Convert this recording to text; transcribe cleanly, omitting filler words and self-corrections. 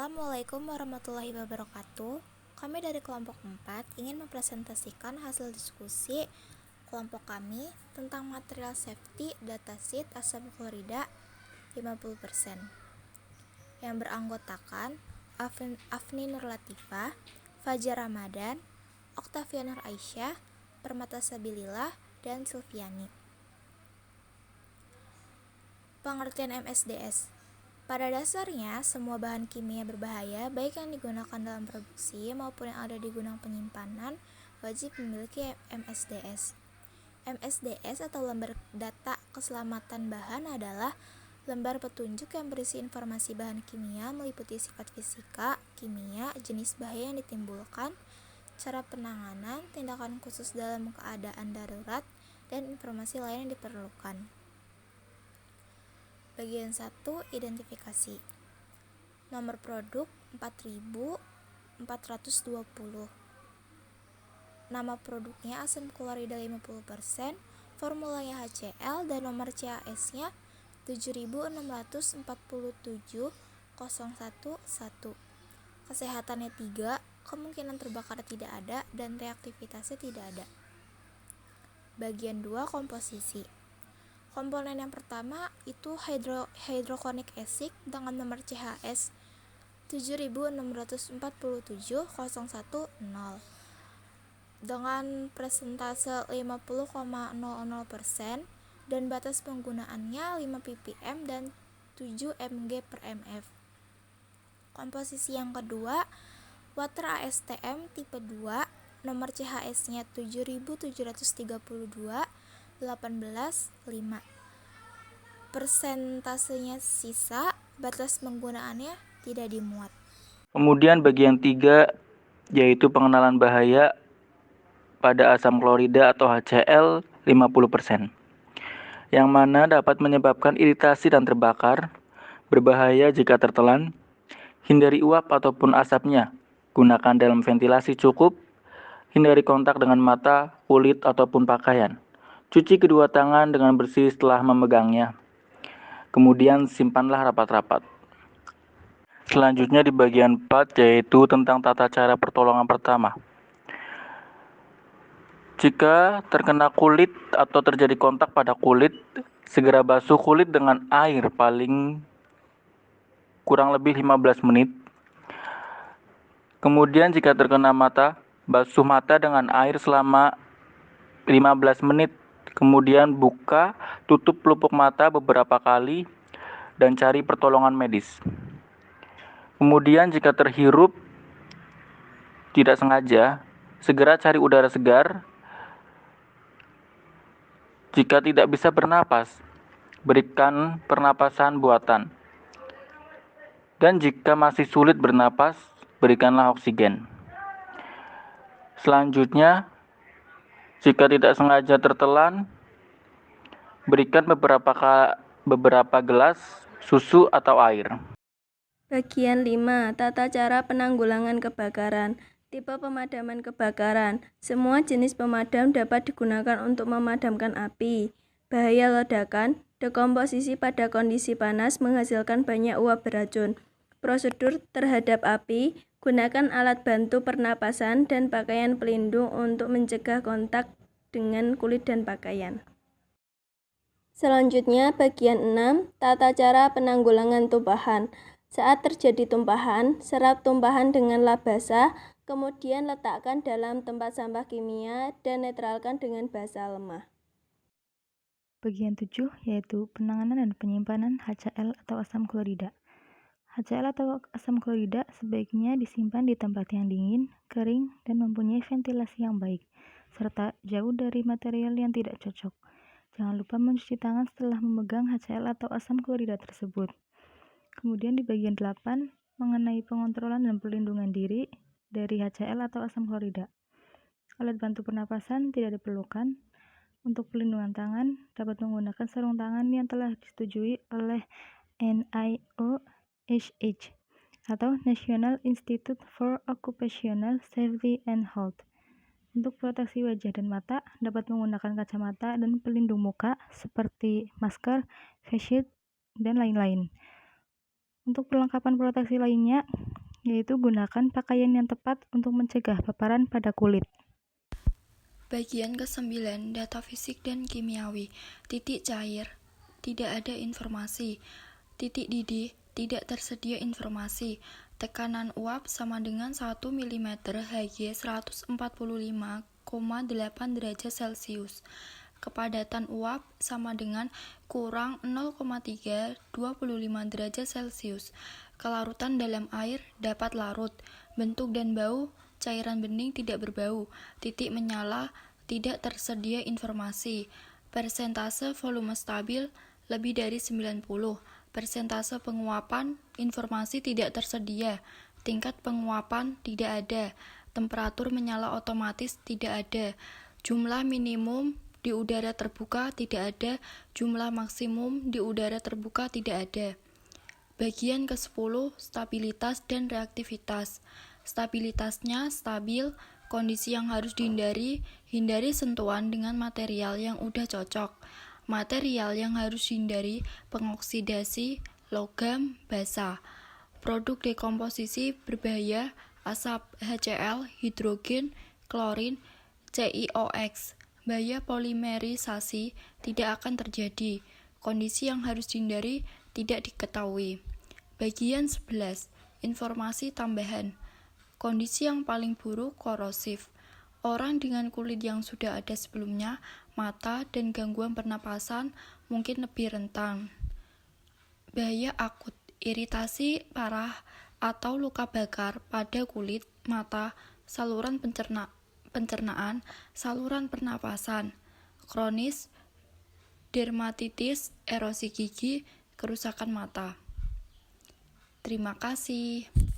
Assalamualaikum warahmatullahi wabarakatuh. Kami dari kelompok 4 ingin mempresentasikan hasil diskusi kelompok kami tentang material safety datasheet asam klorida 50% yang beranggotakan Afni Nurlatifah, Fajar Ramadan, Oktavia Nur Aisyah, Permata Sabilillah, dan Silviani. Pengertian MSDS. Pada dasarnya, semua bahan kimia berbahaya, baik yang digunakan dalam produksi maupun yang ada di gudang penyimpanan, wajib memiliki MSDS. MSDS atau lembar data keselamatan bahan adalah lembar petunjuk yang berisi informasi bahan kimia meliputi sifat fisika, kimia, jenis bahaya yang ditimbulkan, cara penanganan, tindakan khusus dalam keadaan darurat, dan informasi lain yang diperlukan. Bagian 1, identifikasi. Nomor produk 4420. Nama produknya asam klorida 50%, formulanya HCl dan nomor CAS-nya 7647011. Kesehatannya 3, kemungkinan terbakar tidak ada dan reaktivitasnya tidak ada. Bagian 2, komposisi. Komponen yang pertama itu hydrochloric acid dengan nomor CHS 7647010 dengan presentase 50,00% dan batas penggunaannya 5 ppm dan 7 mg per mf. Komposisi yang kedua, water ASTM tipe 2, nomor CHS-nya 7732 18,5. Persentasenya sisa, batas penggunaannya tidak dimuat. Kemudian bagian 3 yaitu pengenalan bahaya pada asam klorida atau HCl 50%, yang mana dapat menyebabkan iritasi dan terbakar, berbahaya jika tertelan, hindari uap ataupun asapnya, gunakan dalam ventilasi cukup, hindari kontak dengan mata, kulit, ataupun pakaian. Cuci kedua tangan dengan bersih setelah memegangnya. Kemudian simpanlah rapat-rapat. Selanjutnya di bagian 4 yaitu tentang tata cara pertolongan pertama. Jika terkena kulit atau terjadi kontak pada kulit, segera basuh kulit dengan air paling kurang lebih 15 menit. Kemudian jika terkena mata, basuh mata dengan air selama 15 menit. Kemudian buka, tutup pelupuk mata beberapa kali dan cari pertolongan medis. Kemudian jika terhirup tidak sengaja, segera cari udara segar. Jika tidak bisa bernapas, berikan pernapasan buatan. Dan jika masih sulit bernapas, berikanlah oksigen. Selanjutnya, jika tidak sengaja tertelan, berikan beberapa gelas susu atau air. Bagian 5. Tata cara penanggulangan kebakaran. Tipe pemadaman kebakaran. Semua jenis pemadam dapat digunakan untuk memadamkan api. Bahaya ledakan. Dekomposisi pada kondisi panas menghasilkan banyak uap beracun. Prosedur terhadap api. Gunakan alat bantu pernapasan dan pakaian pelindung untuk mencegah kontak dengan kulit dan pakaian. Selanjutnya, bagian 6. Tata cara penanggulangan tumpahan. Saat terjadi tumpahan, serap tumpahan dengan lap basah, kemudian letakkan dalam tempat sampah kimia dan netralkan dengan basa lemah. Bagian 7 yaitu penanganan dan penyimpanan HCl atau asam klorida. HCl atau asam klorida sebaiknya disimpan di tempat yang dingin, kering, dan mempunyai ventilasi yang baik, serta jauh dari material yang tidak cocok. Jangan lupa mencuci tangan setelah memegang HCl atau asam klorida tersebut. Kemudian di bagian 8, mengenai pengontrolan dan perlindungan diri dari HCl atau asam klorida. Alat bantu pernapasan tidak diperlukan. Untuk perlindungan tangan, dapat menggunakan sarung tangan yang telah disetujui oleh NIOSH atau National Institute for Occupational Safety and Health. Untuk proteksi wajah dan mata, dapat menggunakan kacamata dan pelindung muka seperti masker, face shield, dan lain-lain. Untuk perlengkapan proteksi lainnya, yaitu gunakan pakaian yang tepat untuk mencegah paparan pada kulit. Bagian ke-9, data fisik dan kimiawi. Titik cair, tidak ada informasi. Titik didih, tidak tersedia informasi. Tekanan uap sama dengan 1 mm Hg 145,8 derajat Celcius. Kepadatan uap sama dengan kurang 0,3 25 derajat Celcius. Kelarutan dalam air dapat larut. Bentuk dan bau cairan bening tidak berbau. Titik menyala, tidak tersedia informasi. Persentase volume stabil lebih dari 90. Persentase penguapan informasi tidak tersedia. Tingkat penguapan tidak ada. Temperatur menyala otomatis tidak ada. Jumlah minimum di udara terbuka tidak ada. Jumlah maksimum di udara terbuka tidak ada. Bagian ke-10, stabilitas dan reaktivitas. Stabilitasnya stabil, kondisi yang harus dihindari, hindari sentuhan dengan material yang udah cocok. Material yang harus dihindari, pengoksidasi, logam, basa. Produk dekomposisi berbahaya, asap HCl, hidrogen, klorin, CiOX. Bahaya polimerisasi tidak akan terjadi. Kondisi yang harus dihindari tidak diketahui. Bagian 11, informasi tambahan. Kondisi yang paling buruk korosif. Orang dengan kulit yang sudah ada sebelumnya, mata dan gangguan pernapasan mungkin lebih rentan. Bahaya akut, iritasi parah atau luka bakar pada kulit, mata, saluran pencernaan, saluran pernapasan. Kronis, dermatitis, erosi gigi, kerusakan mata. Terima kasih.